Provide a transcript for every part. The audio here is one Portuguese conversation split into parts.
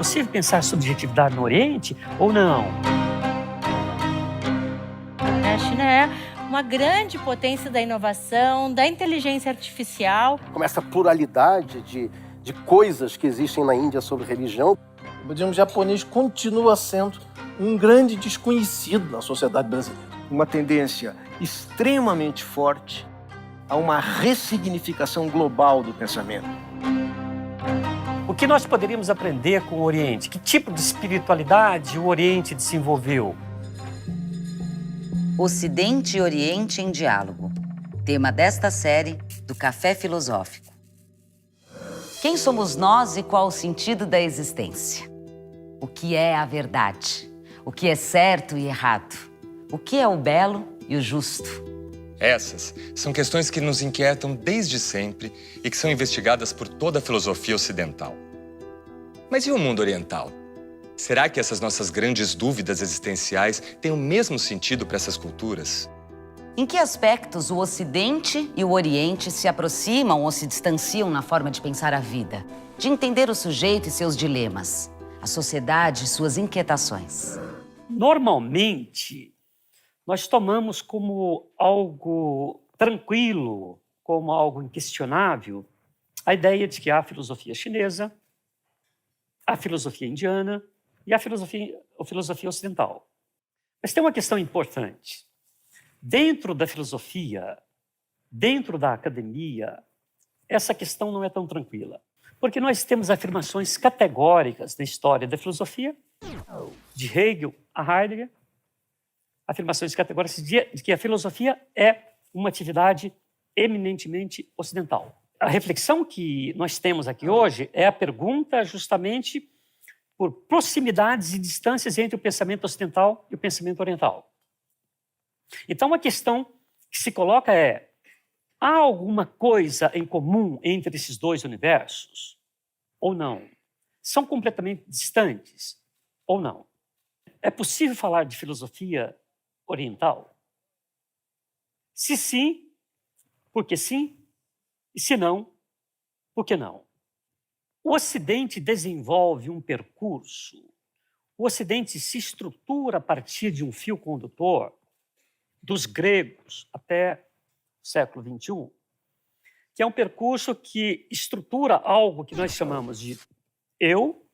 possível pensar subjetividade no Oriente ou não? A China é uma grande potência da inovação, da inteligência artificial. Como essa pluralidade de coisas que existem na Índia sobre religião. O budismo japonês continua sendo um grande desconhecido na sociedade brasileira. Uma tendência extremamente forte a uma ressignificação global do pensamento. O que nós poderíamos aprender com o Oriente? Que tipo de espiritualidade o Oriente desenvolveu? Ocidente e Oriente em Diálogo. Tema desta série do Café Filosófico. Quem somos nós e qual o sentido da existência? O que é a verdade? O que é certo e errado? O que é o belo e o justo? Essas são questões que nos inquietam desde sempre e que são investigadas por toda a filosofia ocidental. Mas e o mundo oriental? Será que essas nossas grandes dúvidas existenciais têm o mesmo sentido para essas culturas? Em que aspectos o Ocidente e o Oriente se aproximam ou se distanciam na forma de pensar a vida, de entender o sujeito e seus dilemas, a sociedade e suas inquietações? Normalmente, nós tomamos como algo tranquilo, como algo inquestionável, a ideia de que há a filosofia chinesa, a filosofia indiana e a filosofia ocidental. Mas tem uma questão importante. Dentro da filosofia, dentro da academia, essa questão não é tão tranquila. Porque nós temos afirmações categóricas na história da filosofia, de Hegel a Heidegger, afirmações categóricas de que a filosofia é uma atividade eminentemente ocidental. A reflexão que nós temos aqui hoje é a pergunta justamente por proximidades e distâncias entre o pensamento ocidental e o pensamento oriental. Então, a questão que se coloca é: há alguma coisa em comum entre esses dois universos? Ou não? São completamente distantes? Ou não? É possível falar de filosofia oriental? Se sim, por que sim? E se não, por que não? O Ocidente desenvolve um percurso, o Ocidente se estrutura a partir de um fio condutor dos gregos até o século XXI, que é um percurso que estrutura algo que nós chamamos de eu,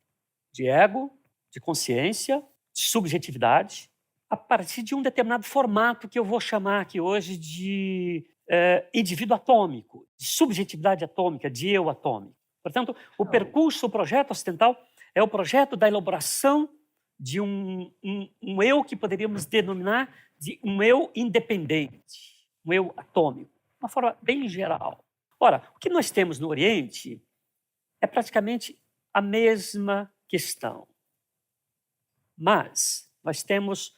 de ego, de consciência, de subjetividade, a partir de um determinado formato que eu vou chamar aqui hoje de indivíduo atômico, de subjetividade atômica, de eu atômico. Portanto, o percurso, o projeto ocidental é o projeto da elaboração de um eu que poderíamos denominar de um eu independente, um eu atômico, de uma forma bem geral. Ora, o que nós temos no Oriente é praticamente a mesma questão. Mas nós temos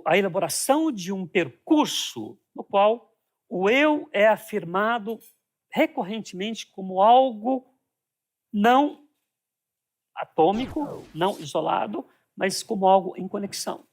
a elaboração de um percurso no qual o eu é afirmado recorrentemente como algo não atômico, não isolado, mas como algo em conexão.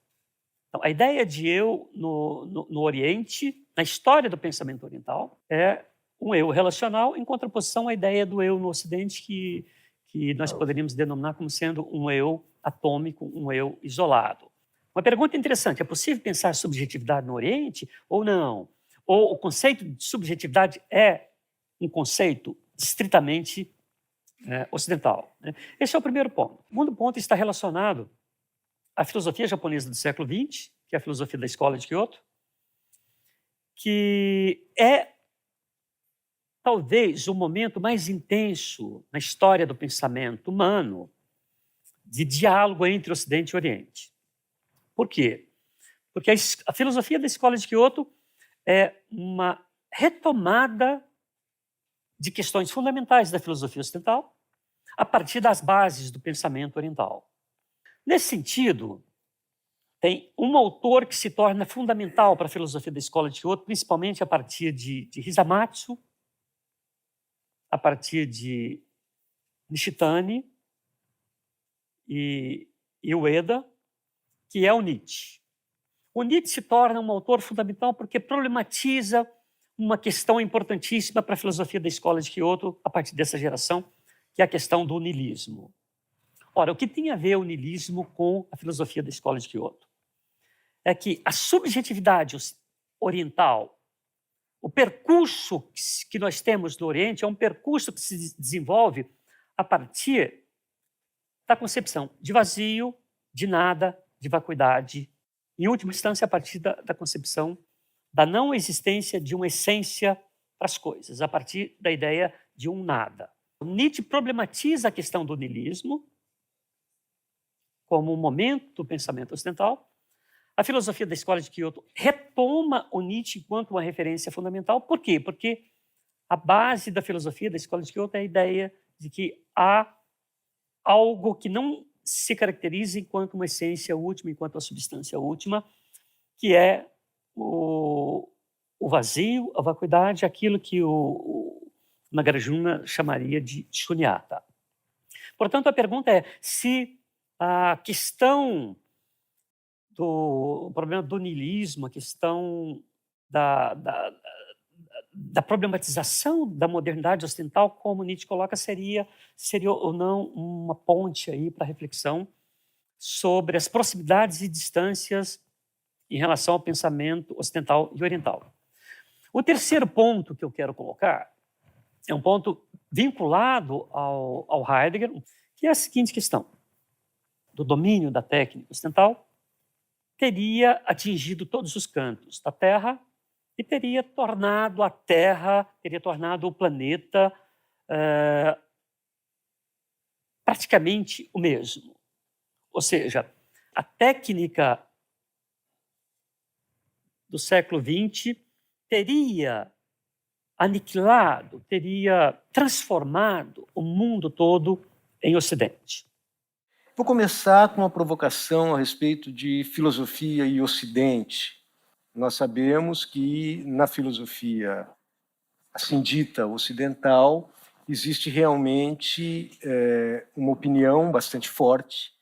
Então, a ideia de eu no Oriente, na história do pensamento oriental, é um eu relacional em contraposição à ideia do eu no Ocidente, que nós poderíamos denominar como sendo um eu atômico, um eu isolado. Uma pergunta interessante: é possível pensar subjetividade no Oriente ou não? Ou o conceito de subjetividade é um conceito estritamente ocidental? Esse é o primeiro ponto. O segundo ponto está relacionado à filosofia japonesa do século XX, que é a filosofia da Escola de Kyoto, que é talvez o momento mais intenso na história do pensamento humano de diálogo entre Ocidente e Oriente. Por quê? Porque a filosofia da Escola de Kyoto é uma retomada de questões fundamentais da filosofia ocidental a partir das bases do pensamento oriental. Nesse sentido, tem um autor que se torna fundamental para a filosofia da Escola de Kyoto, principalmente a partir de Hisamatsu, a partir de Nishitani e Ueda, que é o Nietzsche. O Nietzsche se torna um autor fundamental porque problematiza uma questão importantíssima para a filosofia da Escola de Kyoto a partir dessa geração, que é a questão do niilismo. Ora, o que tem a ver o niilismo com a filosofia da Escola de Kyoto? É que a subjetividade oriental, o percurso que nós temos no Oriente é um percurso que se desenvolve a partir da concepção de vazio, de nada, de vacuidade, em última instância, a partir da concepção da não existência de uma essência para as coisas, a partir da ideia de um nada. Nietzsche problematiza a questão do niilismo como um momento do pensamento ocidental. A filosofia da Escola de Kyoto retoma o Nietzsche enquanto uma referência fundamental. Por quê? Porque a base da filosofia da Escola de Kyoto é a ideia de que há algo que não se caracteriza enquanto uma essência última, enquanto uma substância última, que é o vazio, a vacuidade, aquilo que o Nagarjuna chamaria de shunyata. Portanto, a pergunta é se a questão do problema do niilismo, a questão da problematização da modernidade ocidental, como Nietzsche coloca, seria ou não uma ponte aí para reflexão sobre as proximidades e distâncias em relação ao pensamento ocidental e oriental. O terceiro ponto que eu quero colocar é um ponto vinculado ao Heidegger, que é a seguinte questão: do domínio da técnica ocidental teria atingido todos os cantos da Terra e teria tornado a Terra, teria tornado o planeta praticamente o mesmo. Ou seja, a técnica do século XX teria aniquilado, teria transformado o mundo todo em Ocidente. Vou começar com uma provocação a respeito de filosofia e Ocidente. Nós sabemos que na filosofia assim dita ocidental existe realmente uma opinião bastante forte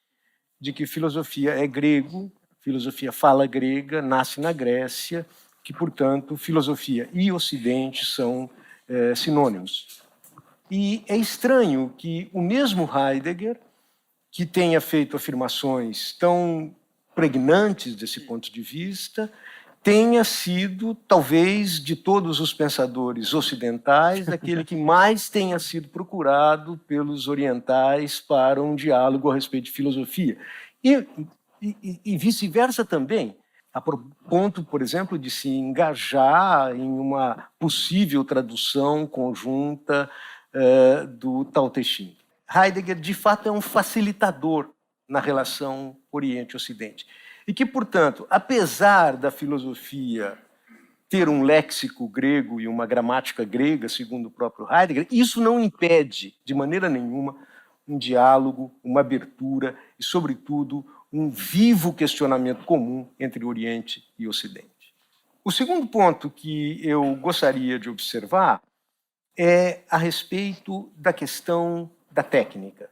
de que filosofia é grego, filosofia fala grega, nasce na Grécia, que, portanto, filosofia e Ocidente são sinônimos. E é estranho que o mesmo Heidegger, que tenha feito afirmações tão pregnantes desse ponto de vista, tenha sido, talvez, de todos os pensadores ocidentais, aquele que mais tenha sido procurado pelos orientais para um diálogo a respeito de filosofia. E vice-versa também, a ponto, por exemplo, de se engajar em uma possível tradução conjunta do Tao Te Ching. Heidegger, de fato, é um facilitador na relação Oriente-Ocidente. E que, portanto, apesar da filosofia ter um léxico grego e uma gramática grega, segundo o próprio Heidegger, isso não impede, de maneira nenhuma, um diálogo, uma abertura e, sobretudo, um vivo questionamento comum entre Oriente e Ocidente. O segundo ponto que eu gostaria de observar é a respeito da questão da técnica.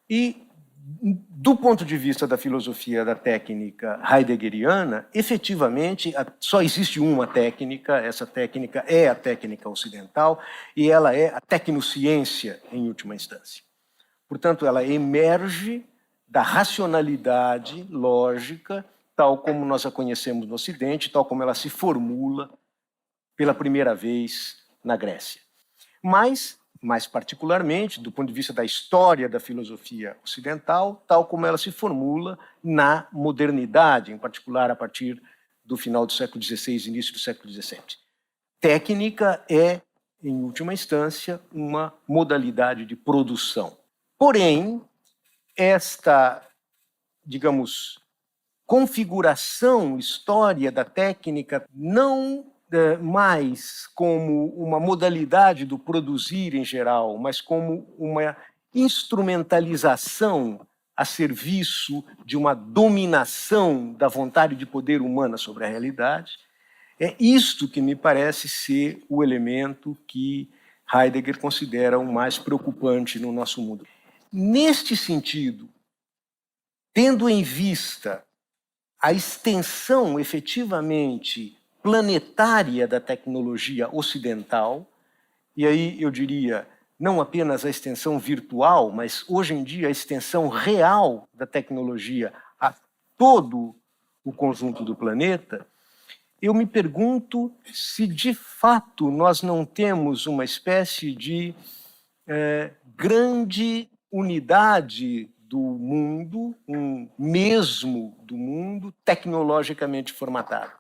E, do ponto de vista da filosofia da técnica heideggeriana, efetivamente, só existe uma técnica, essa técnica é a técnica ocidental, e ela é a tecnociência, em última instância. Portanto, ela emerge da racionalidade lógica, tal como nós a conhecemos no Ocidente, tal como ela se formula pela primeira vez na Grécia. Mas, mais particularmente, do ponto de vista da história da filosofia ocidental, tal como ela se formula na modernidade, em particular a partir do final do século XVI e início do século XVII. Técnica é, em última instância, uma modalidade de produção. Porém, esta, digamos, configuração, história da técnica, não mais como uma modalidade do produzir em geral, mas como uma instrumentalização a serviço de uma dominação da vontade de poder humana sobre a realidade, é isto que me parece ser o elemento que Heidegger considera o mais preocupante no nosso mundo. Neste sentido, tendo em vista a extensão efetivamente planetária da tecnologia ocidental, e aí eu diria não apenas a extensão virtual, mas hoje em dia a extensão real da tecnologia a todo o conjunto do planeta, eu me pergunto se de fato nós não temos uma espécie de grande unidade do mundo, um mesmo do mundo tecnologicamente formatado.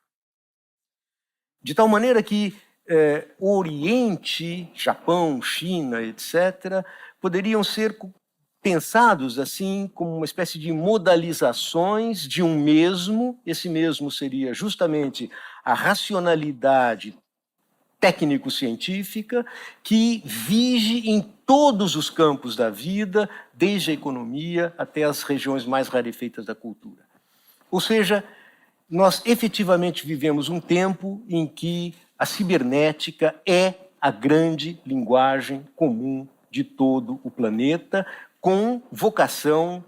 De tal maneira que o Oriente, Japão, China, etc., poderiam ser pensados assim como uma espécie de modalizações de um mesmo. Esse mesmo seria justamente a racionalidade técnico-científica que vige em todos os campos da vida, desde a economia até as regiões mais rarefeitas da cultura. Ou seja, nós efetivamente vivemos um tempo em que a cibernética é a grande linguagem comum de todo o planeta, com vocação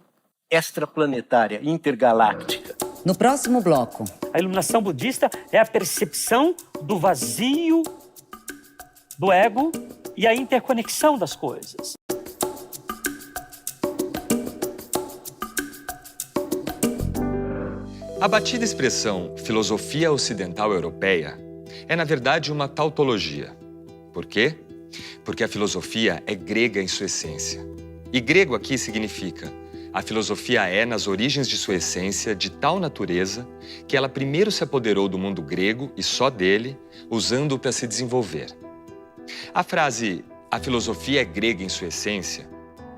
extraplanetária, intergaláctica. No próximo bloco. A iluminação budista é a percepção do vazio do ego e a interconexão das coisas. A batida expressão filosofia ocidental europeia é, na verdade, uma tautologia. Por quê? Porque a filosofia é grega em sua essência. E grego aqui significa: a filosofia é, nas origens de sua essência, de tal natureza que ela primeiro se apoderou do mundo grego e só dele, usando-o para se desenvolver. A frase "a filosofia é grega em sua essência"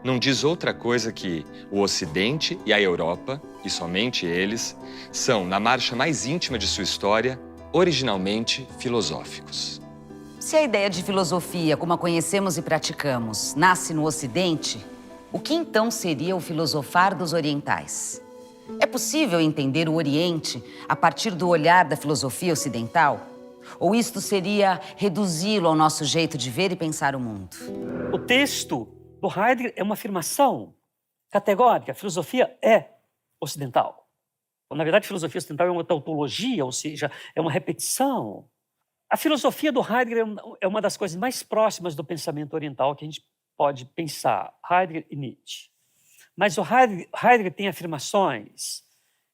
não diz outra coisa que o Ocidente e a Europa, e somente eles, são, na marcha mais íntima de sua história, originalmente filosóficos. Se a ideia de filosofia, como a conhecemos e praticamos, nasce no Ocidente, o que então seria o filosofar dos orientais? É possível entender o Oriente a partir do olhar da filosofia ocidental? Ou isto seria reduzi-lo ao nosso jeito de ver e pensar o mundo? O texto do Heidegger é uma afirmação categórica. A filosofia é ocidental. Na verdade, a filosofia ocidental é uma tautologia, ou seja, é uma repetição. A filosofia do Heidegger é uma das coisas mais próximas do pensamento oriental que a gente pode pensar, Heidegger e Nietzsche. Mas o Heidegger tem afirmações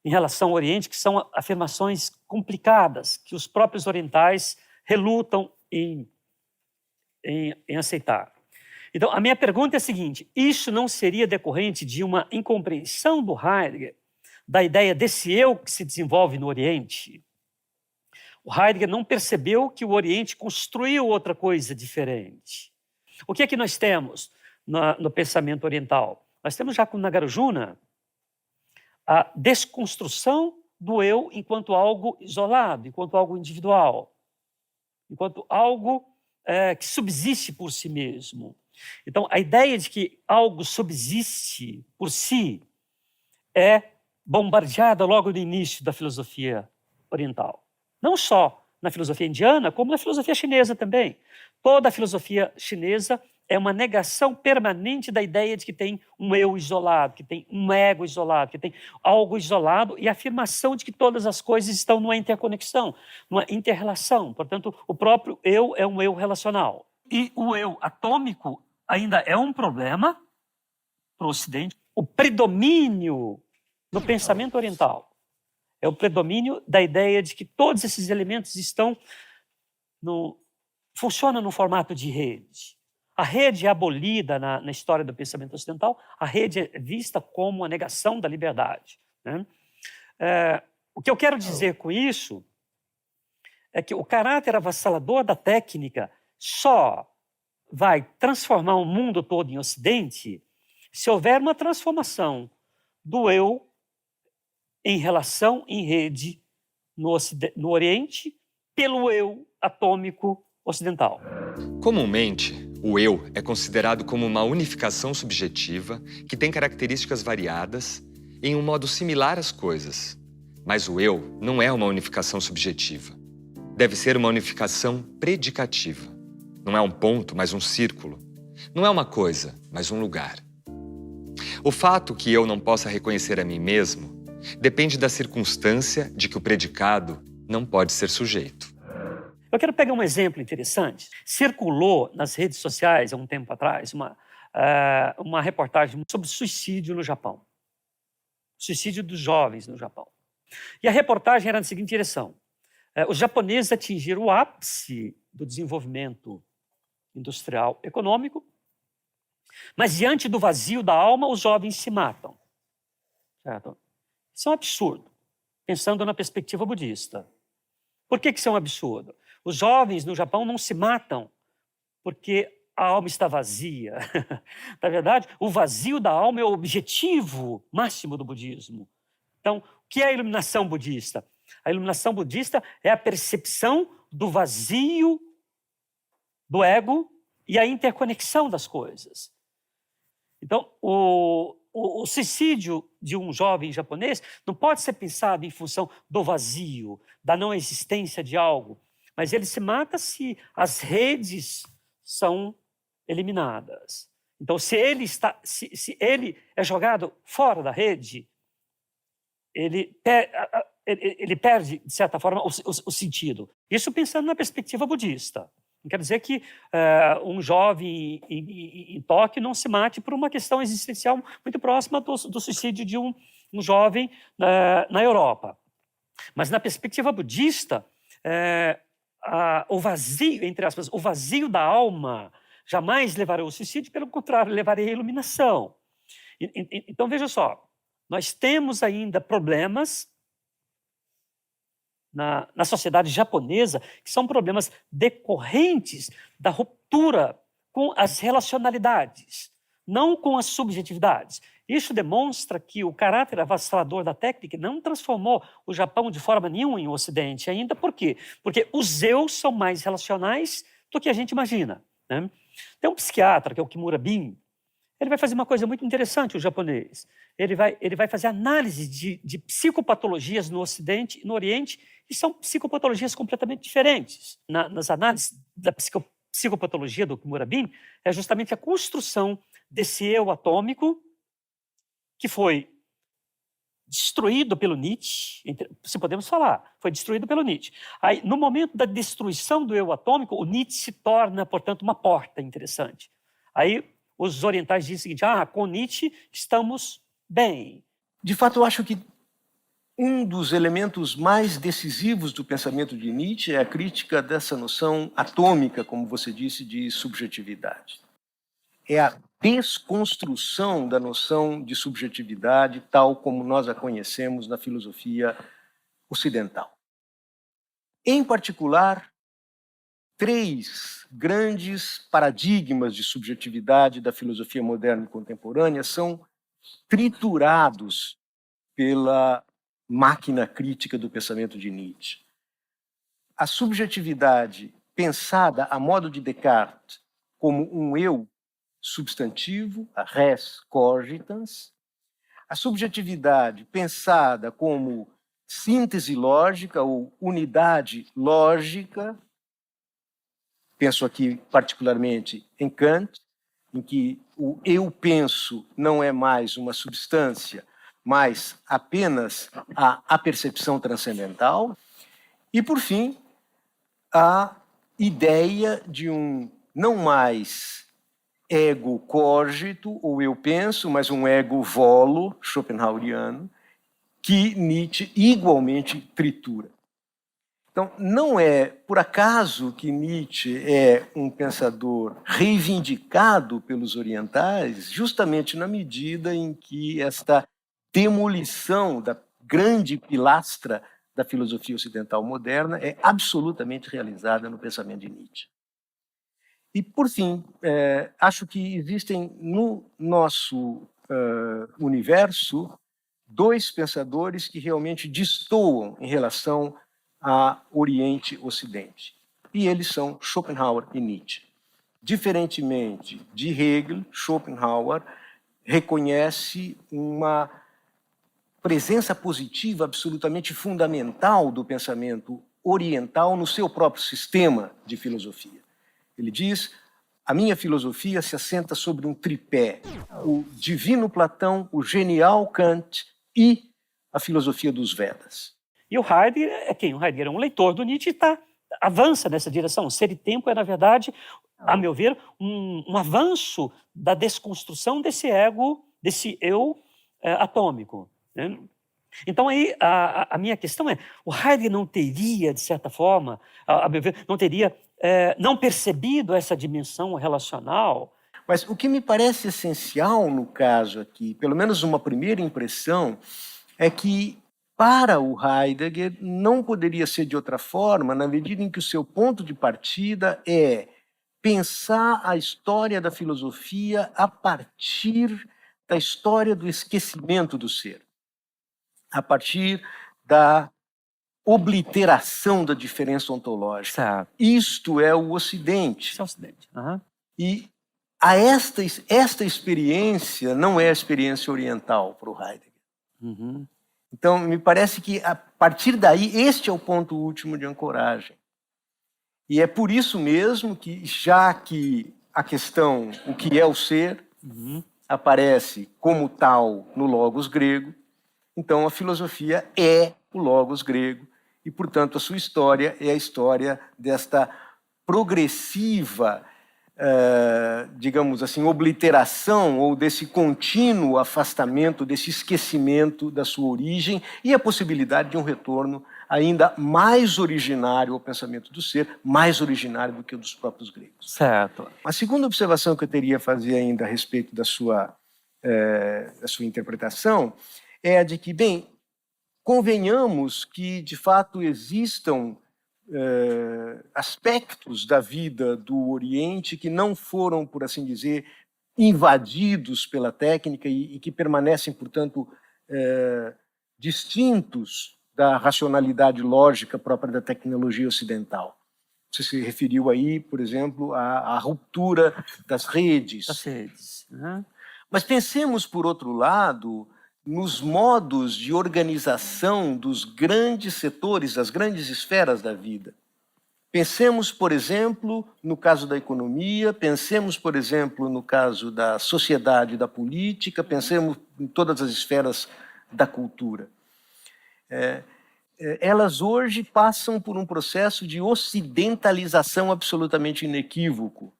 em relação ao Oriente que são afirmações complicadas, que os próprios orientais relutam em aceitar. Então, a minha pergunta é a seguinte: isso não seria decorrente de uma incompreensão do Heidegger da ideia desse eu que se desenvolve no Oriente? O Heidegger não percebeu que o Oriente construiu outra coisa diferente. O que é que nós temos no pensamento oriental? Nós temos já com Nagarjuna a desconstrução do eu enquanto algo isolado, enquanto algo individual, enquanto algo que subsiste por si mesmo. Então, a ideia de que algo subsiste por si é bombardeada logo no início da filosofia oriental. Não só na filosofia indiana, como na filosofia chinesa também. Toda a filosofia chinesa é uma negação permanente da ideia de que tem um eu isolado, que tem um ego isolado, que tem algo isolado, e a afirmação de que todas as coisas estão numa interconexão, numa interrelação. Portanto, o próprio eu é um eu relacional. E o eu atômico ainda é um problema para o Ocidente. O predomínio no pensamento oriental é o predomínio da ideia de que todos esses elementos funcionam no formato de rede. A rede é abolida na história do pensamento ocidental, a rede é vista como a negação da liberdade, né? O que eu quero dizer com isso é que o caráter avassalador da técnica só vai transformar o mundo todo em Ocidente se houver uma transformação do eu em relação em rede no Oriente pelo eu atômico ocidental. Comumente, o eu é considerado como uma unificação subjetiva que tem características variadas em um modo similar às coisas. Mas o eu não é uma unificação subjetiva. Deve ser uma unificação predicativa. Não é um ponto, mas um círculo. Não é uma coisa, mas um lugar. O fato que eu não possa reconhecer a mim mesmo depende da circunstância de que o predicado não pode ser sujeito. Eu quero pegar um exemplo interessante. Circulou nas redes sociais, há um tempo atrás, uma reportagem sobre suicídio no Japão. Suicídio dos jovens no Japão. E a reportagem era na seguinte direção. Os japoneses atingiram o ápice do desenvolvimento industrial econômico, mas diante do vazio da alma, os jovens se matam. Certo? Isso é um absurdo, pensando na perspectiva budista. Por que isso é um absurdo? Os jovens no Japão não se matam porque a alma está vazia. Na verdade, o vazio da alma é o objetivo máximo do budismo. Então, o que é a iluminação budista? A iluminação budista é a percepção do vazio do ego e a interconexão das coisas. Então, o suicídio de um jovem japonês não pode ser pensado em função do vazio, da não existência de algo, mas ele se mata se as redes são eliminadas. Então, se ele é jogado fora da rede, ele perde, de certa forma, o sentido. Isso pensando na perspectiva budista. Não quer dizer que um jovem em Tóquio não se mate por uma questão existencial muito próxima do suicídio de um jovem na Europa. Mas na perspectiva budista, o vazio, entre aspas, o vazio da alma jamais levará ao suicídio, pelo contrário, levará à iluminação. Então, veja só, nós temos ainda problemas na sociedade japonesa, que são problemas decorrentes da ruptura com as relacionalidades, não com as subjetividades. Isso demonstra que o caráter avassalador da técnica não transformou o Japão de forma nenhuma em Ocidente ainda. Por quê? Porque os eus são mais relacionais do que a gente imagina, né? Tem um psiquiatra, que é o Kimura Bin, ele vai fazer uma coisa muito interessante, o japonês. Ele vai fazer análise de psicopatologias no Ocidente e no Oriente, e são psicopatologias completamente diferentes. Nas análises da psicopatologia do Kimura Bin, é justamente a construção desse eu atômico que foi destruído pelo Nietzsche, se podemos falar, foi destruído pelo Nietzsche. Aí, no momento da destruição do eu atômico, o Nietzsche se torna, portanto, uma porta interessante. Aí, os orientais dizem o seguinte, com Nietzsche estamos bem. De fato, eu acho que um dos elementos mais decisivos do pensamento de Nietzsche é a crítica dessa noção atômica, como você disse, de subjetividade. É a desconstrução da noção de subjetividade tal como nós a conhecemos na filosofia ocidental. Em particular, 3 grandes paradigmas de subjetividade da filosofia moderna e contemporânea são triturados pela máquina crítica do pensamento de Nietzsche. A subjetividade pensada a modo de Descartes como um eu substantivo, a res cogitans, a subjetividade pensada como síntese lógica ou unidade lógica, penso aqui particularmente em Kant, em que o eu penso não é mais uma substância, mas apenas a percepção transcendental. E, por fim, a ideia de um não mais ego cogito, ou eu penso, mas um ego volo, schopenhaueriano, que Nietzsche igualmente tritura. Então, não é por acaso que Nietzsche é um pensador reivindicado pelos orientais, justamente na medida em que esta demolição da grande pilastra da filosofia ocidental moderna é absolutamente realizada no pensamento de Nietzsche. E, por fim, acho que existem no nosso universo 2 pensadores que realmente destoam em relação a Oriente e Ocidente. E eles são Schopenhauer e Nietzsche. Diferentemente de Hegel, Schopenhauer reconhece uma presença positiva absolutamente fundamental do pensamento oriental no seu próprio sistema de filosofia. Ele diz, a minha filosofia se assenta sobre um tripé, o divino Platão, o genial Kant e a filosofia dos Vedas. E o Heidegger é quem? O Heidegger é um leitor do Nietzsche e está avança nessa direção. Ser e tempo é, na verdade, a meu ver, um avanço da desconstrução desse ego, desse eu atômico, né? Então, aí, a minha questão é, o Heidegger não teria, de certa forma, a meu ver, não percebido essa dimensão relacional. Mas o que me parece essencial no caso aqui, pelo menos uma primeira impressão, é que para o Heidegger não poderia ser de outra forma, na medida em que o seu ponto de partida é pensar a história da filosofia a partir da história do esquecimento do ser, a partir da obliteração da diferença ontológica. Certo. Isto é o Ocidente. Isso é o Ocidente. Uhum. E esta experiência não é a experiência oriental para o Heidegger. Uhum. Então, me parece que, a partir daí, este é o ponto último de ancoragem. E é por isso mesmo que, já que a questão, o que é o ser, aparece como tal no logos grego, então a filosofia é o logos grego e, portanto, a sua história é a história desta progressiva, digamos assim, obliteração ou desse contínuo afastamento, desse esquecimento da sua origem e a possibilidade de um retorno ainda mais originário ao pensamento do ser, mais originário do que o dos próprios gregos. Certo. A segunda observação que eu teria a fazer ainda a respeito da sua interpretação é a de que, bem, convenhamos que, de fato, existam aspectos da vida do Oriente que não foram, por assim dizer, invadidos pela técnica e que permanecem, portanto, distintos da racionalidade lógica própria da tecnologia ocidental. Você se referiu aí, por exemplo, à ruptura das redes. Das redes. Uhum. Mas pensemos, por outro lado, nos modos de organização dos grandes setores, das grandes esferas da vida. Pensemos, por exemplo, no caso da economia, pensemos, por exemplo, no caso da sociedade e da política, pensemos em todas as esferas da cultura. Elas hoje passam por um processo de ocidentalização absolutamente inequívoco.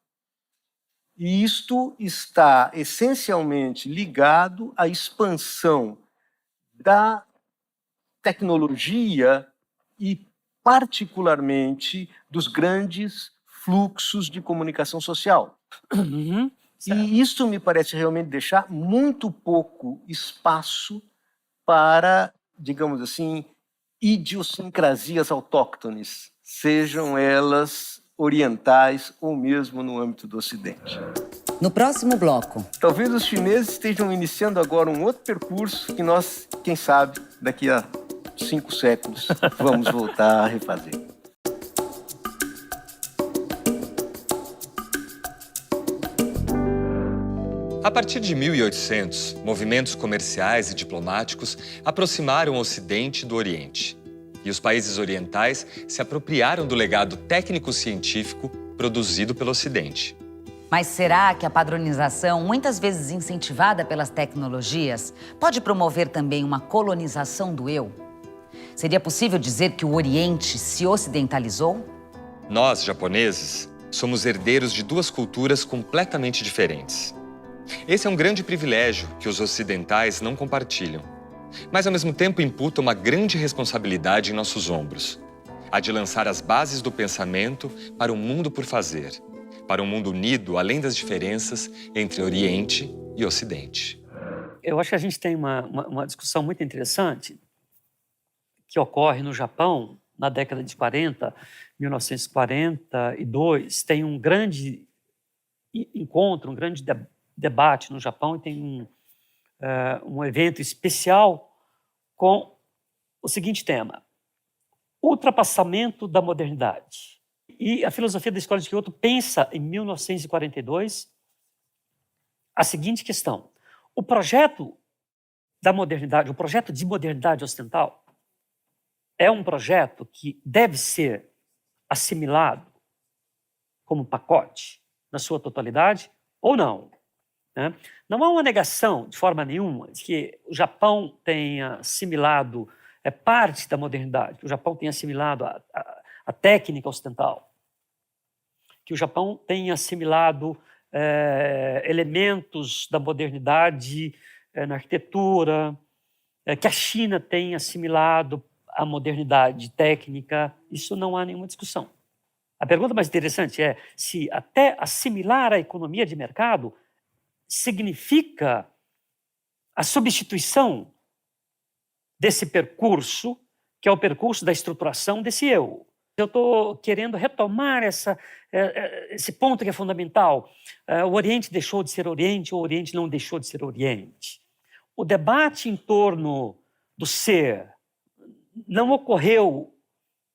E isto está essencialmente ligado à expansão da tecnologia e, particularmente, dos grandes fluxos de comunicação social. Uhum. E isso me parece realmente deixar muito pouco espaço para, digamos assim, idiosincrasias autóctones, sejam elas orientais ou mesmo no âmbito do Ocidente. No próximo bloco. Talvez os chineses estejam iniciando agora um outro percurso que nós, quem sabe, daqui a 5 séculos, vamos voltar a refazer. A partir de 1800, movimentos comerciais e diplomáticos aproximaram o Ocidente do Oriente. E os países orientais se apropriaram do legado técnico-científico produzido pelo Ocidente. Mas será que a padronização, muitas vezes incentivada pelas tecnologias, pode promover também uma colonização do eu? Seria possível dizer que o Oriente se ocidentalizou? Nós, japoneses, somos herdeiros de duas culturas completamente diferentes. Esse é um grande privilégio que os ocidentais não compartilham, mas ao mesmo tempo imputa uma grande responsabilidade em nossos ombros, a de lançar as bases do pensamento para um mundo por fazer, para um mundo unido além das diferenças entre Oriente e Ocidente. Eu acho que a gente tem uma discussão muito interessante que ocorre no Japão na década de 40, 1942. Tem um grande encontro, um grande debate no Japão e tem um evento especial com o seguinte tema: ultrapassamento da modernidade. E a filosofia da Escola de Kyoto pensa, em 1942, a seguinte questão: o projeto da modernidade, o projeto de modernidade ocidental, é um projeto que deve ser assimilado como pacote na sua totalidade ou não? Não há uma negação, de forma nenhuma, de que o Japão tenha assimilado parte da modernidade, que o Japão tenha assimilado a técnica ocidental, que o Japão tem assimilado elementos da modernidade na arquitetura, que a China tem assimilado a modernidade técnica, isso não há nenhuma discussão. A pergunta mais interessante é se até assimilar a economia de mercado significa a substituição desse percurso, que é o percurso da estruturação desse eu. Eu estou querendo retomar esse ponto que é fundamental. O Oriente deixou de ser Oriente, ou o Oriente não deixou de ser Oriente. O debate em torno do ser não ocorreu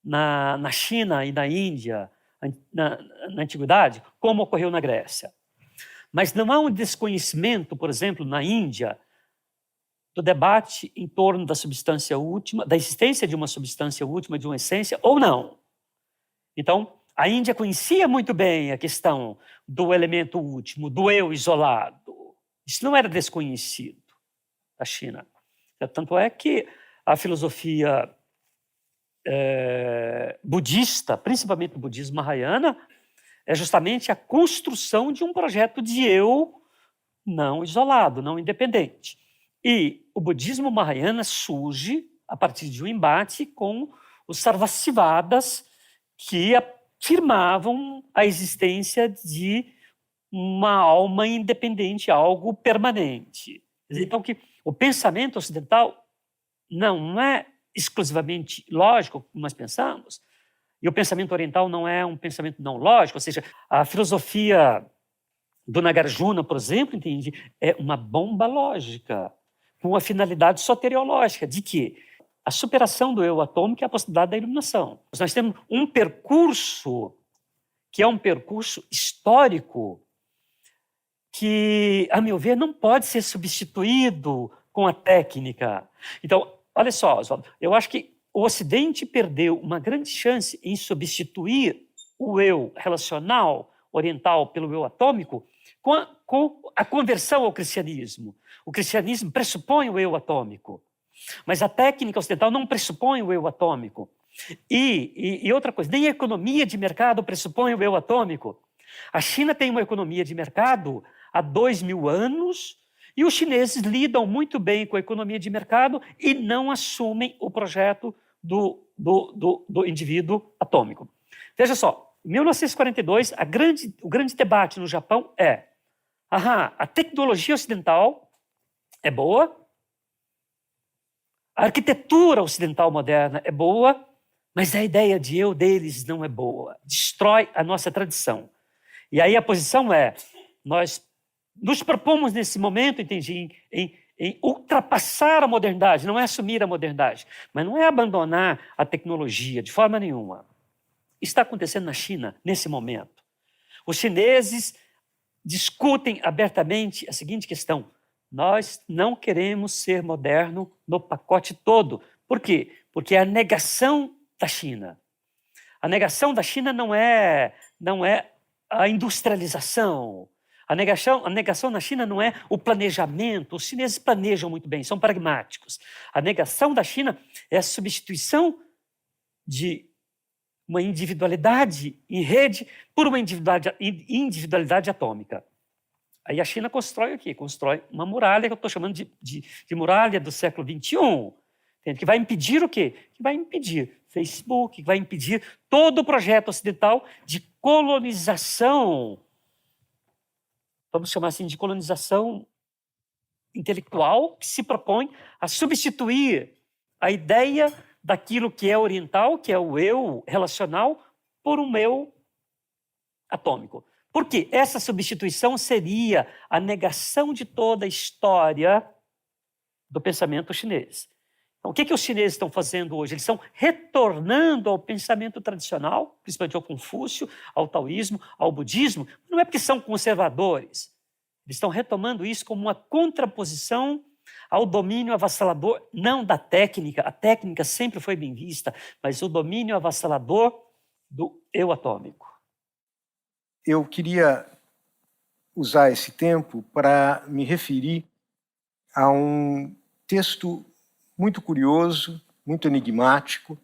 na China e na Índia, na Antiguidade, como ocorreu na Grécia. Mas não há um desconhecimento, por exemplo, na Índia, do debate em torno da substância última, da existência de uma substância última, de uma essência, ou não. Então, a Índia conhecia muito bem a questão do elemento último, do eu isolado. Isso não era desconhecido da China. Tanto é que a filosofia budista, principalmente o budismo Mahayana, é justamente a construção de um projeto de eu não isolado, não independente. E o budismo Mahayana surge a partir de um embate com os Sarvasivadas, que afirmavam a existência de uma alma independente, algo permanente. Então, que o pensamento ocidental não é exclusivamente lógico, como nós pensamos, e o pensamento oriental não é um pensamento não lógico, ou seja, a filosofia do Nagarjuna, por exemplo, entende, é uma bomba lógica, com a finalidade soteriológica, de que a superação do eu atômico é a possibilidade da iluminação. Nós temos um percurso que é um percurso histórico que, a meu ver, não pode ser substituído com a técnica. Então, olha só, Oswaldo, eu acho que o Ocidente perdeu uma grande chance em substituir o eu relacional oriental pelo eu atômico com a conversão ao cristianismo. O cristianismo pressupõe o eu atômico, mas a técnica ocidental não pressupõe o eu atômico. E outra coisa, nem a economia de mercado pressupõe o eu atômico. A China tem uma economia de mercado há 2000 anos e os chineses lidam muito bem com a economia de mercado e não assumem o projeto do indivíduo atômico. Veja só, em 1942, o grande debate no Japão é: a tecnologia ocidental é boa, a arquitetura ocidental moderna é boa, mas a ideia de eu deles não é boa, destrói a nossa tradição. E aí a posição é: nós nos propomos nesse momento, entendi, em ultrapassar a modernidade, não é assumir a modernidade, mas não é abandonar a tecnologia de forma nenhuma. Isso está acontecendo na China nesse momento. Os chineses discutem abertamente a seguinte questão: nós não queremos ser moderno no pacote todo. Por quê? Porque é a negação da China. A negação da China não é a industrialização. A negação na China não é o planejamento. Os chineses planejam muito bem, são pragmáticos. A negação da China é a substituição de uma individualidade em rede por uma individualidade atômica. Aí a China constrói o quê? Constrói uma muralha, que eu estou chamando de muralha do século XXI, que vai impedir o quê? Que vai impedir Facebook, que vai impedir todo o projeto ocidental de colonização, vamos chamar assim, de colonização intelectual, que se propõe a substituir a ideia daquilo que é oriental, que é o eu relacional, por um eu atômico. Por quê? Essa substituição seria a negação de toda a história do pensamento chinês. Então, o que os chineses estão fazendo hoje? Eles estão retornando ao pensamento tradicional, principalmente ao Confúcio, ao taoísmo, ao budismo. Não é porque são conservadores. Eles estão retomando isso como uma contraposição ao domínio avassalador, não da técnica. A técnica sempre foi bem vista, mas o domínio avassalador do eu atômico. Eu queria usar esse tempo para me referir a um texto muito curioso, muito enigmático,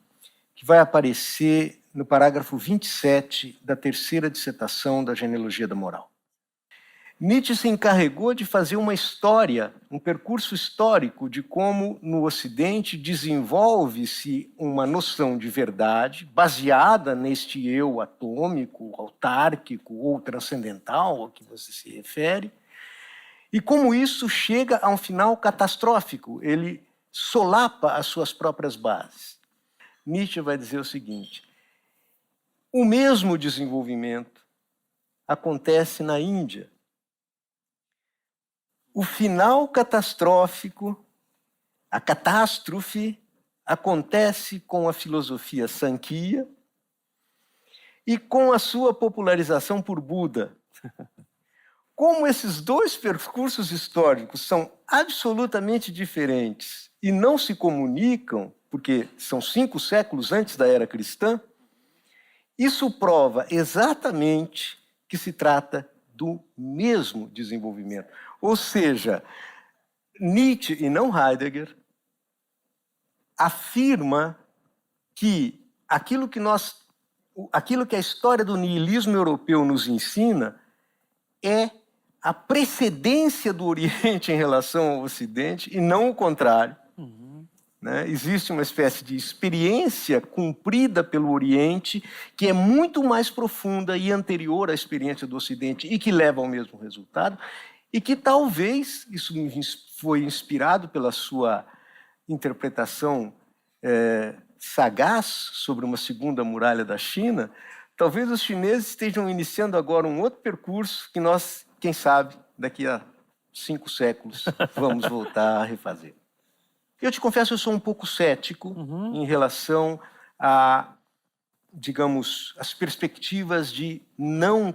que vai aparecer no parágrafo 27 da terceira dissertação da Genealogia da Moral. Nietzsche se encarregou de fazer uma história, um percurso histórico de como no Ocidente desenvolve-se uma noção de verdade baseada neste eu atômico, autárquico ou transcendental ao que você se refere, e como isso chega a um final catastrófico, ele solapa as suas próprias bases. Nietzsche vai dizer o seguinte: o mesmo desenvolvimento acontece na Índia. O final catastrófico, a catástrofe, acontece com a filosofia Sankhya e com a sua popularização por Buda. Como esses dois percursos históricos são absolutamente diferentes e não se comunicam, porque são 5 séculos antes da era cristã, isso prova exatamente que se trata do mesmo desenvolvimento. Ou seja, Nietzsche, e não Heidegger, afirma que aquilo que a história do niilismo europeu nos ensina é a precedência do Oriente em relação ao Ocidente e não o contrário. Né? Existe uma espécie de experiência cumprida pelo Oriente que é muito mais profunda e anterior à experiência do Ocidente e que leva ao mesmo resultado, e que talvez, isso foi inspirado pela sua interpretação sagaz sobre uma segunda muralha da China, talvez os chineses estejam iniciando agora um outro percurso que nós, quem sabe, daqui a 5 séculos, vamos voltar a refazer. Eu te confesso, eu sou um pouco cético em relação a, digamos, as perspectivas de não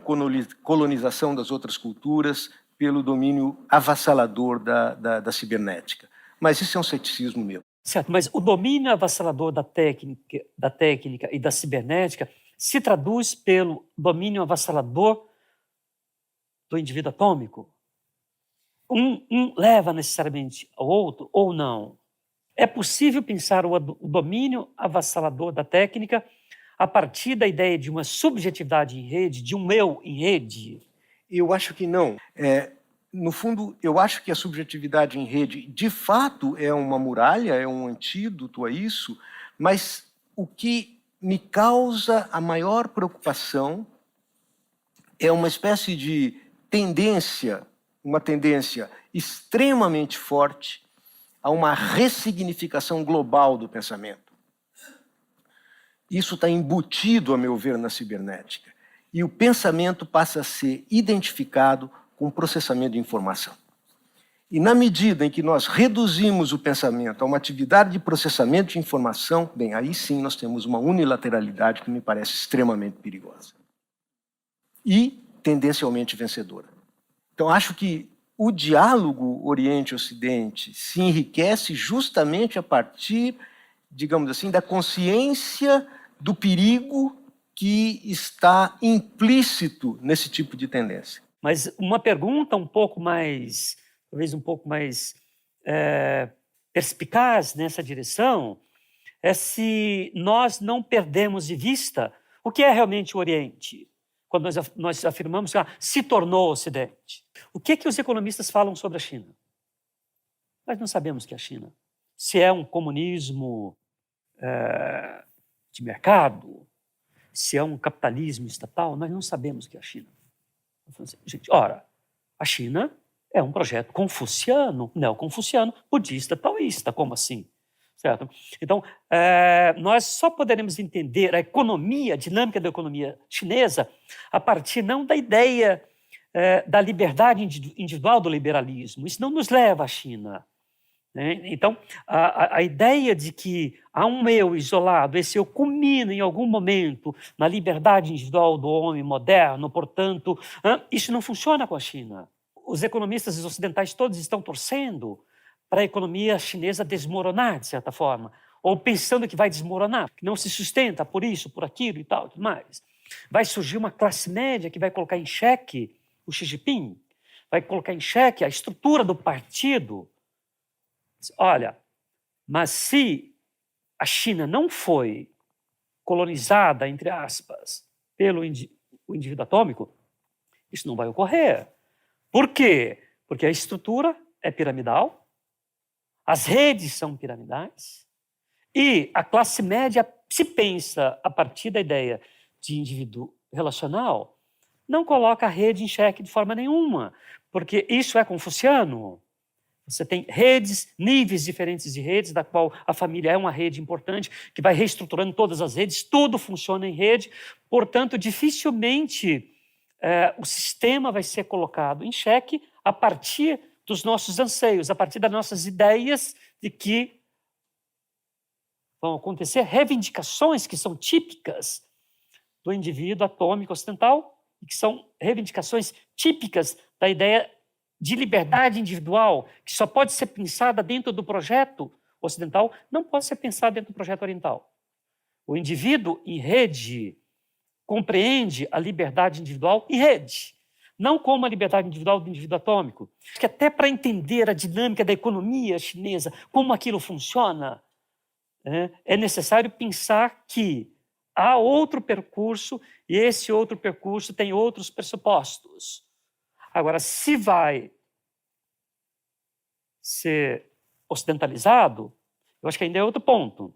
colonização das outras culturas pelo domínio avassalador da cibernética. Mas isso é um ceticismo meu. Certo, mas o domínio avassalador da técnica e da cibernética se traduz pelo domínio avassalador do indivíduo atômico? Um leva necessariamente ao outro ou não? É possível pensar o domínio avassalador da técnica a partir da ideia de uma subjetividade em rede, de um eu em rede? Eu acho que não. No fundo, eu acho que a subjetividade em rede, de fato, é uma muralha, é um antídoto a isso, mas o que me causa a maior preocupação é uma espécie de tendência, uma tendência extremamente forte a uma ressignificação global do pensamento. Isso está embutido, a meu ver, na cibernética. E o pensamento passa a ser identificado com processamento de informação. E na medida em que nós reduzimos o pensamento a uma atividade de processamento de informação, bem, aí sim nós temos uma unilateralidade que me parece extremamente perigosa. E tendencialmente vencedora. Então, acho que o diálogo Oriente-Ocidente se enriquece justamente a partir, digamos assim, da consciência do perigo que está implícito nesse tipo de tendência. Mas uma pergunta um pouco mais, talvez um pouco mais perspicaz nessa direção, é se nós não perdemos de vista o que é realmente o Oriente, quando nós afirmamos que se tornou Ocidente. O que os economistas falam sobre a China? Nós não sabemos o que é a China. Se é um comunismo de mercado, se é um capitalismo estatal, nós não sabemos o que é a China. Gente, ora, a China é um projeto confuciano, neoconfuciano, budista, taoísta, como assim? Certo? Então, nós só poderemos entender a economia, a dinâmica da economia chinesa, a partir não da ideia da liberdade individual do liberalismo. Isso não nos leva à China. Né? Então, a ideia de que há um eu isolado, esse eu culmina em algum momento na liberdade individual do homem moderno, portanto, isso não funciona com a China. Os economistas ocidentais todos estão torcendo para a economia chinesa desmoronar, de certa forma, ou pensando que vai desmoronar, que não se sustenta por isso, por aquilo e tal, tudo mais. Vai surgir uma classe média que vai colocar em xeque o Xi Jinping, vai colocar em xeque a estrutura do partido. Olha, mas se a China não foi colonizada, entre aspas, pelo o indivíduo atômico, isso não vai ocorrer. Por quê? Porque a estrutura é piramidal, as redes são piramidais, e a classe média se pensa a partir da ideia de indivíduo relacional, não coloca a rede em xeque de forma nenhuma, porque isso é confuciano. Você tem redes, níveis diferentes de redes, da qual a família é uma rede importante, que vai reestruturando todas as redes, tudo funciona em rede, portanto, dificilmente o sistema vai ser colocado em xeque a partir dos nossos anseios, a partir das nossas ideias de que vão acontecer reivindicações que são típicas do indivíduo atômico ocidental e que são reivindicações típicas da ideia de liberdade individual, que só pode ser pensada dentro do projeto ocidental, não pode ser pensada dentro do projeto oriental. O indivíduo em rede compreende a liberdade individual em rede, não como a liberdade individual do indivíduo atômico. Acho que até para entender a dinâmica da economia chinesa, como aquilo funciona, é necessário pensar que há outro percurso e esse outro percurso tem outros pressupostos. Agora, se vai ser ocidentalizado, eu acho que ainda é outro ponto.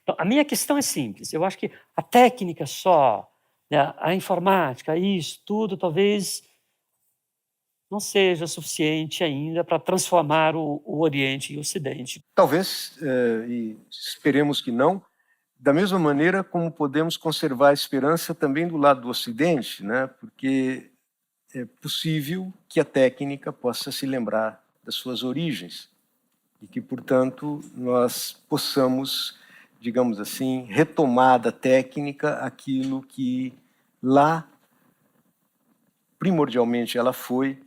Então, a minha questão é simples. Eu acho que a técnica só, né, a informática, isso tudo, talvez não seja suficiente ainda para transformar o Oriente e o Ocidente. Talvez, e esperemos que não, da mesma maneira como podemos conservar a esperança também do lado do Ocidente, né? Porque é possível que a técnica possa se lembrar das suas origens e que, portanto, nós possamos, digamos assim, retomar da técnica aquilo que lá, primordialmente, ela foi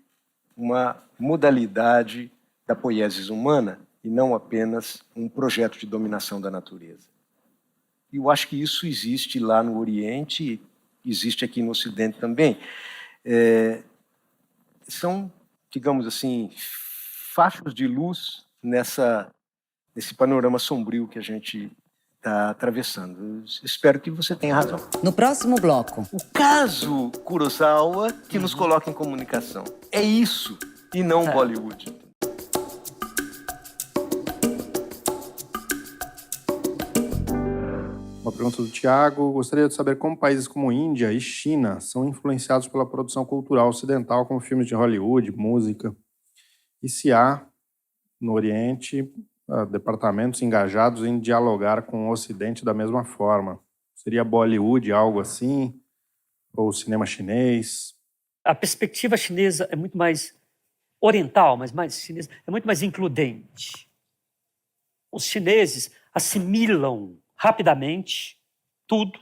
uma modalidade da poiesis humana e não apenas um projeto de dominação da natureza. E eu acho que isso existe lá no Oriente, existe aqui no Ocidente também. São, digamos assim, fachos de luz nesse panorama sombrio que a gente está atravessando. Eu espero que você tenha razão. No próximo bloco. O caso Kurosawa que nos coloca em comunicação. É isso, e não Bollywood. Uma pergunta do Tiago. Gostaria de saber como países como Índia e China são influenciados pela produção cultural ocidental, como filmes de Hollywood, música, e se há, no Oriente, departamentos engajados em dialogar com o Ocidente da mesma forma. Seria Bollywood algo assim? Ou cinema chinês? A perspectiva chinesa é muito mais oriental, mas mais chinesa, é muito mais includente. Os chineses assimilam rapidamente tudo,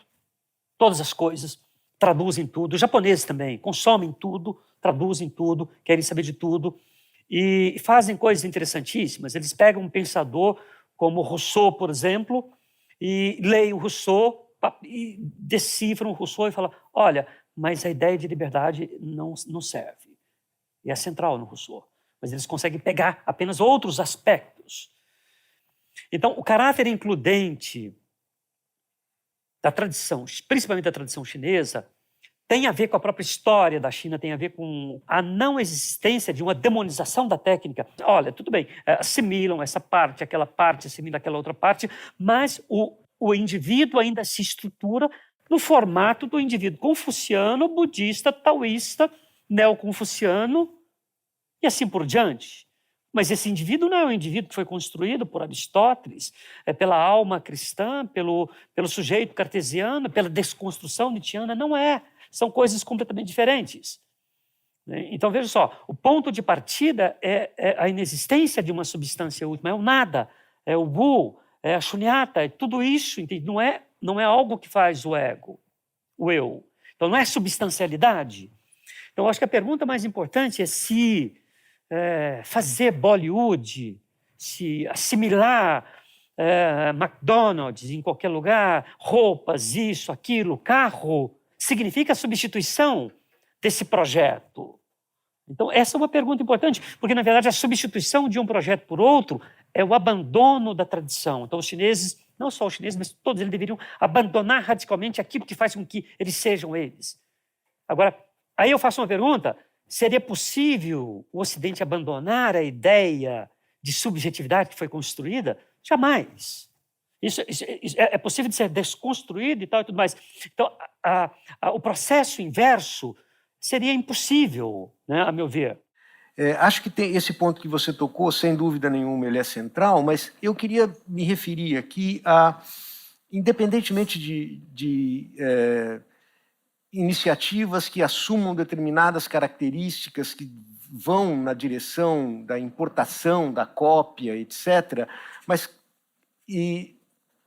todas as coisas, traduzem tudo. Os japoneses também consomem tudo, traduzem tudo, querem saber de tudo. E fazem coisas interessantíssimas. Eles pegam um pensador como Rousseau, por exemplo, e leem o Rousseau, e decifram o Rousseau e falam, olha, mas a ideia de liberdade não serve. E é central no Rousseau. Mas eles conseguem pegar apenas outros aspectos. Então, o caráter includente da tradição, principalmente da tradição chinesa, tem a ver com a própria história da China, tem a ver com a não existência de uma demonização da técnica. Olha, tudo bem, assimilam essa parte, aquela parte, assimila aquela outra parte, mas o indivíduo ainda se estrutura no formato do indivíduo confuciano, budista, taoísta, neoconfuciano e assim por diante. Mas esse indivíduo não é um indivíduo que foi construído por Aristóteles, pela alma cristã, pelo sujeito cartesiano, pela desconstrução nietzschiana, não é. São coisas completamente diferentes. Então, veja só, o ponto de partida é a inexistência de uma substância última, é o nada, é o wu, é a shunyata, é tudo isso, entende? Não é algo que faz o ego, o eu. Então, não é substancialidade. Então, eu acho que a pergunta mais importante é se fazer Bollywood, se assimilar McDonald's em qualquer lugar, roupas, isso, aquilo, carro, significa a substituição desse projeto. Então, essa é uma pergunta importante, porque, na verdade, a substituição de um projeto por outro é o abandono da tradição. Então, os chineses não só os chineses, mas todos eles deveriam abandonar radicalmente aquilo que faz com que eles sejam eles. Agora, aí eu faço uma pergunta, seria possível o Ocidente abandonar a ideia de subjetividade que foi construída? Jamais. Isso é possível de ser desconstruído e tal e tudo mais. Então, o processo inverso seria impossível, né, a meu ver. Acho que tem esse ponto que você tocou, sem dúvida nenhuma, ele é central, mas eu queria me referir aqui a, independentemente de iniciativas que assumam determinadas características que vão na direção da importação, da cópia, etc., mas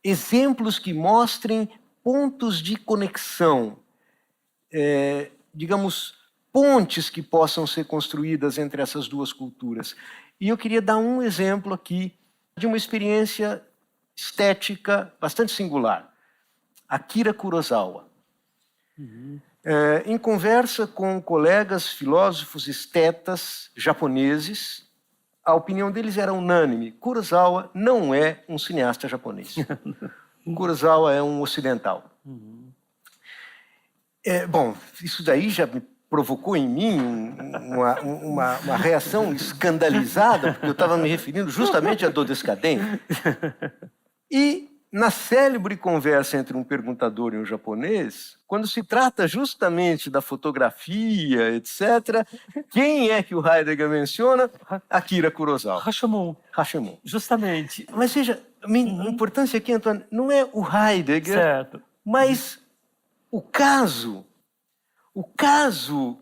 exemplos que mostrem pontos de conexão, digamos, pontes que possam ser construídas entre essas duas culturas. E eu queria dar um exemplo aqui de uma experiência estética bastante singular. Akira Kurosawa. Em conversa com colegas filósofos estetas japoneses, a opinião deles era unânime. Kurosawa não é um cineasta japonês. Kurosawa é um ocidental. Bom, isso daí já me provocou em mim uma reação escandalizada, porque eu estava me referindo justamente a Dodescaden. E, na célebre conversa entre um perguntador e um japonês, quando se trata justamente da fotografia, etc., quem é que o Heidegger menciona? Akira Kurosawa. Rashomon. Rashomon. Justamente. Mas veja, a importância aqui, Antônio, não é o Heidegger, certo, mas o caso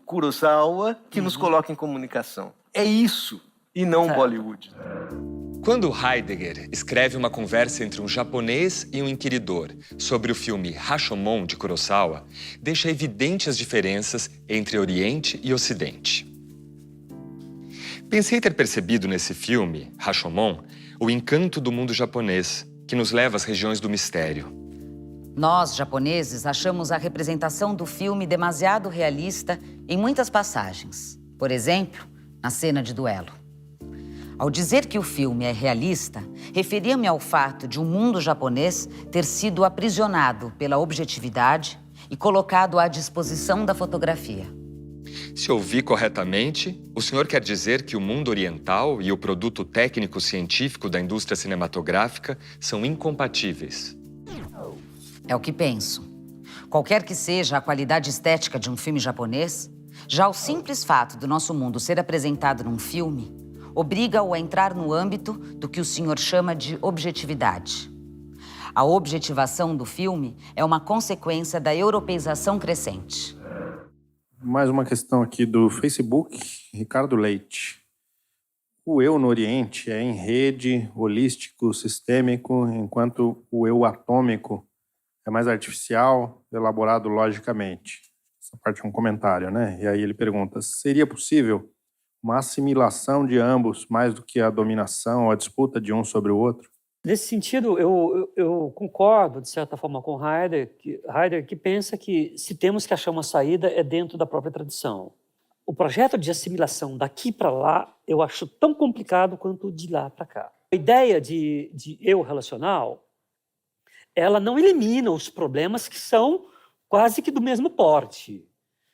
Kurosawa que nos coloca em comunicação. É isso, e não Bollywood. Quando Heidegger escreve uma conversa entre um japonês e um inquiridor sobre o filme Rashomon, de Kurosawa, deixa evidentes as diferenças entre Oriente e Ocidente. Pensei ter percebido nesse filme, Rashomon, o encanto do mundo japonês, que nos leva às regiões do mistério. Nós, japoneses, achamos a representação do filme demasiado realista em muitas passagens. Por exemplo, na cena de duelo. Ao dizer que o filme é realista, referia-me ao fato de um mundo japonês ter sido aprisionado pela objetividade e colocado à disposição da fotografia. Se ouvi corretamente, o senhor quer dizer que o mundo oriental e o produto técnico-científico da indústria cinematográfica são incompatíveis. É o que penso. Qualquer que seja a qualidade estética de um filme japonês, já o simples fato do nosso mundo ser apresentado num filme obriga-o a entrar no âmbito do que o senhor chama de objetividade. A objetivação do filme é uma consequência da europeização crescente. Mais uma questão aqui do Facebook, Ricardo Leite. O eu no Oriente é em rede, holístico, sistêmico, enquanto o eu atômico é mais artificial, elaborado logicamente. Essa parte é um comentário, né? E aí ele pergunta, seria possível uma assimilação de ambos mais do que a dominação ou a disputa de um sobre o outro? Nesse sentido, eu concordo, de certa forma, com Heidegger, que pensa que se temos que achar uma saída é dentro da própria tradição. O projeto de assimilação daqui para lá eu acho tão complicado quanto de lá para cá. A ideia de eu relacional, ela não elimina os problemas que são quase que do mesmo porte.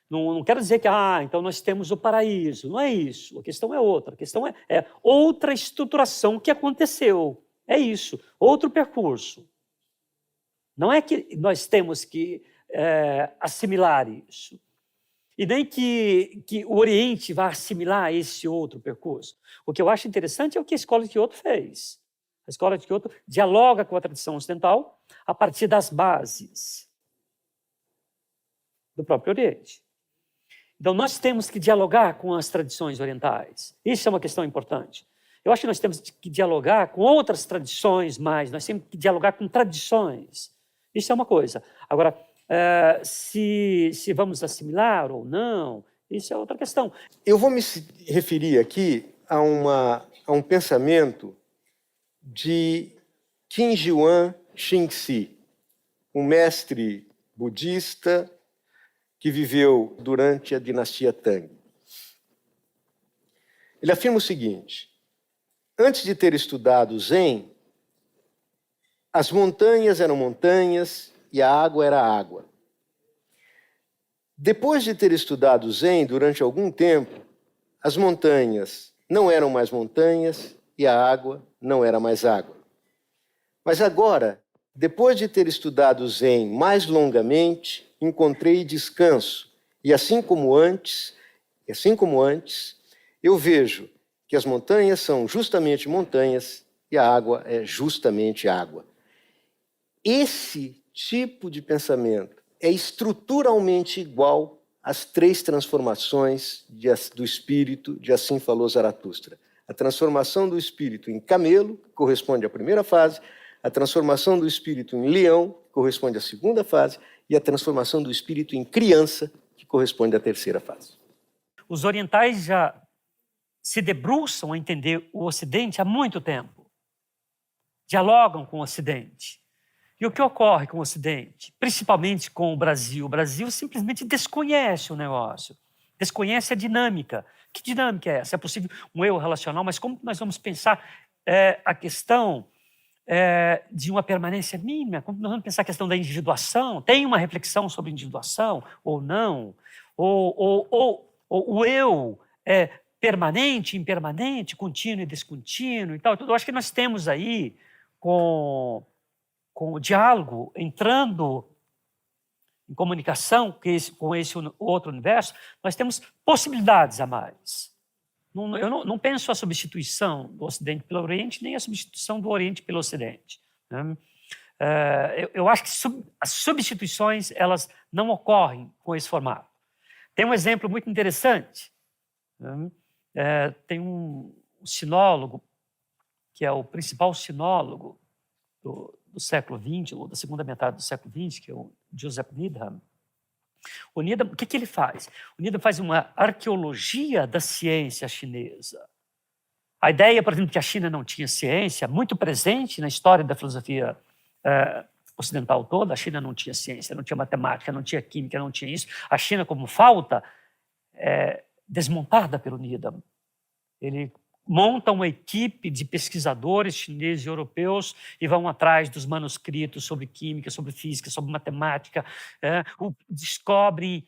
Não quero dizer que, então nós temos o paraíso. Não é isso. A questão é outra. A questão é outra estruturação que aconteceu. É isso. Outro percurso. Não é que nós temos que assimilar isso. E nem que o Oriente vá assimilar esse outro percurso. O que eu acho interessante é o que a Escola de Kyoto fez. A Escola de Kyoto dialoga com a tradição ocidental a partir das bases do próprio Oriente. Então, nós temos que dialogar com as tradições orientais. Isso é uma questão importante. Eu acho que nós temos que dialogar com outras tradições mais, nós temos que dialogar com tradições. Isso é uma coisa. Agora, se vamos assimilar ou não, isso é outra questão. Eu vou me referir aqui a um pensamento de Qingyuan Xingxi, um mestre budista que viveu durante a dinastia Tang. Ele afirma o seguinte: antes de ter estudado Zen, As montanhas eram montanhas e a água era água. Depois de ter estudado o Zen durante algum tempo, as montanhas não eram mais montanhas e a água não era mais água. Mas agora, depois de ter estudado o Zen mais longamente, encontrei descanso. E assim como antes, eu vejo que as montanhas são justamente montanhas e a água é justamente água. Esse tipo de pensamento é estruturalmente igual às 3 transformações do espírito de Assim Falou Zaratustra. A transformação do espírito em camelo, que corresponde à primeira fase, a transformação do espírito em leão, que corresponde à segunda fase, e a transformação do espírito em criança, que corresponde à terceira fase. Os orientais já se debruçam a entender o Ocidente há muito tempo. Dialogam com o Ocidente. E o que ocorre com o Ocidente? Principalmente com o Brasil. O Brasil simplesmente desconhece o negócio, desconhece a dinâmica. Que dinâmica é essa? É possível um eu relacional, mas como nós vamos pensar a questão de uma permanência mínima? Como nós vamos pensar a questão da individuação? Tem uma reflexão sobre individuação ou não? Ou o eu é permanente, impermanente, contínuo e descontínuo e tal? Eu acho que nós temos aí, com o diálogo, entrando em comunicação com esse outro universo, nós temos possibilidades a mais. Eu não penso a substituição do Ocidente pelo Oriente, nem a substituição do Oriente pelo Ocidente. Né? Eu acho que as substituições elas não ocorrem com esse formato. Tem um exemplo muito interessante. Né? Tem um sinólogo, que é o principal sinólogo do século XX, ou da segunda metade do século XX, que é o Joseph Needham. O Needham, o que ele faz? O Needham faz uma arqueologia da ciência chinesa. A ideia, por exemplo, que a China não tinha ciência, muito presente na história da filosofia ocidental toda. A China não tinha ciência, não tinha matemática, não tinha química, não tinha isso. A China, como falta, é desmontada pelo Needham. Ele monta uma equipe de pesquisadores chineses e europeus e vão atrás dos manuscritos sobre química, sobre física, sobre matemática. Descobre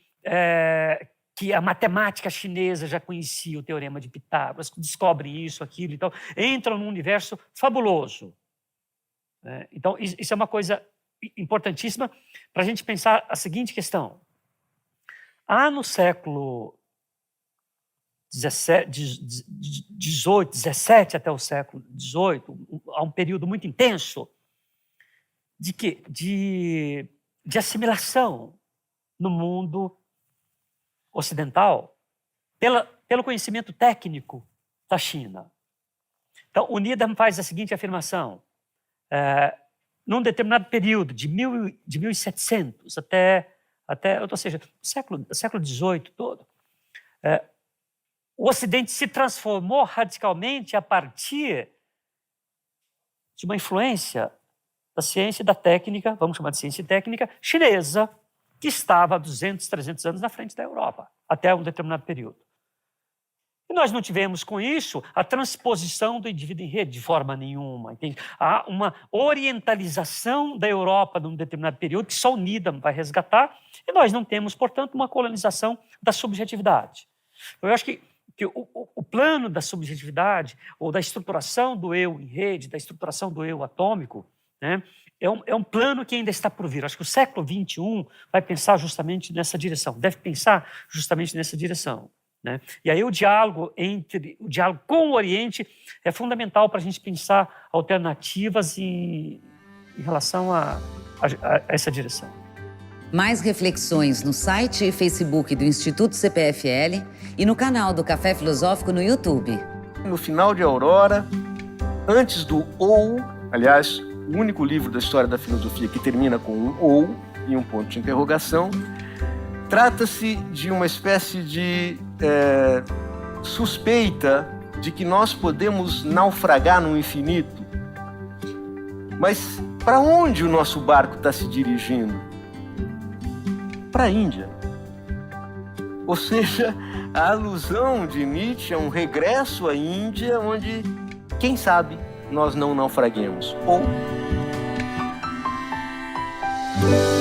que a matemática chinesa já conhecia o teorema de Pitágoras, descobre isso, aquilo e tal. Entram num universo fabuloso. Então, isso é uma coisa importantíssima para a gente pensar a seguinte questão. Há no século 17 até o século XVIII, há um período muito intenso de assimilação no mundo ocidental pelo conhecimento técnico da China. Então, o Needham faz a seguinte afirmação. Num determinado período, de 1700 até ou seja, o século XVIII todo, o Ocidente se transformou radicalmente a partir de uma influência da ciência e da técnica, vamos chamar de ciência e técnica, chinesa, que estava há 200, 300 anos na frente da Europa, até um determinado período. E nós não tivemos com isso a transposição do indivíduo em rede de forma nenhuma. Entende? Há uma orientalização da Europa num determinado período que só o Needham vai resgatar, e nós não temos, portanto, uma colonização da subjetividade. Eu acho que o plano da subjetividade, ou da estruturação do eu em rede, da estruturação do eu atômico, né, é um plano que ainda está por vir. Acho que o século XXI vai pensar justamente nessa direção, deve pensar justamente nessa direção. Né? E aí o diálogo com o Oriente é fundamental para a gente pensar alternativas em relação a essa direção. Mais reflexões no site e Facebook do Instituto CPFL e no canal do Café Filosófico no YouTube. No final de Aurora, antes do ou, aliás, o único livro da história da filosofia que termina com um ou e um ponto de interrogação, trata-se de uma espécie de suspeita de que nós podemos naufragar no infinito. Mas para onde o nosso barco está se dirigindo? Para a Índia. Ou seja, a alusão de Nietzsche é um regresso à Índia, onde, quem sabe, nós não naufraguemos. Ou Música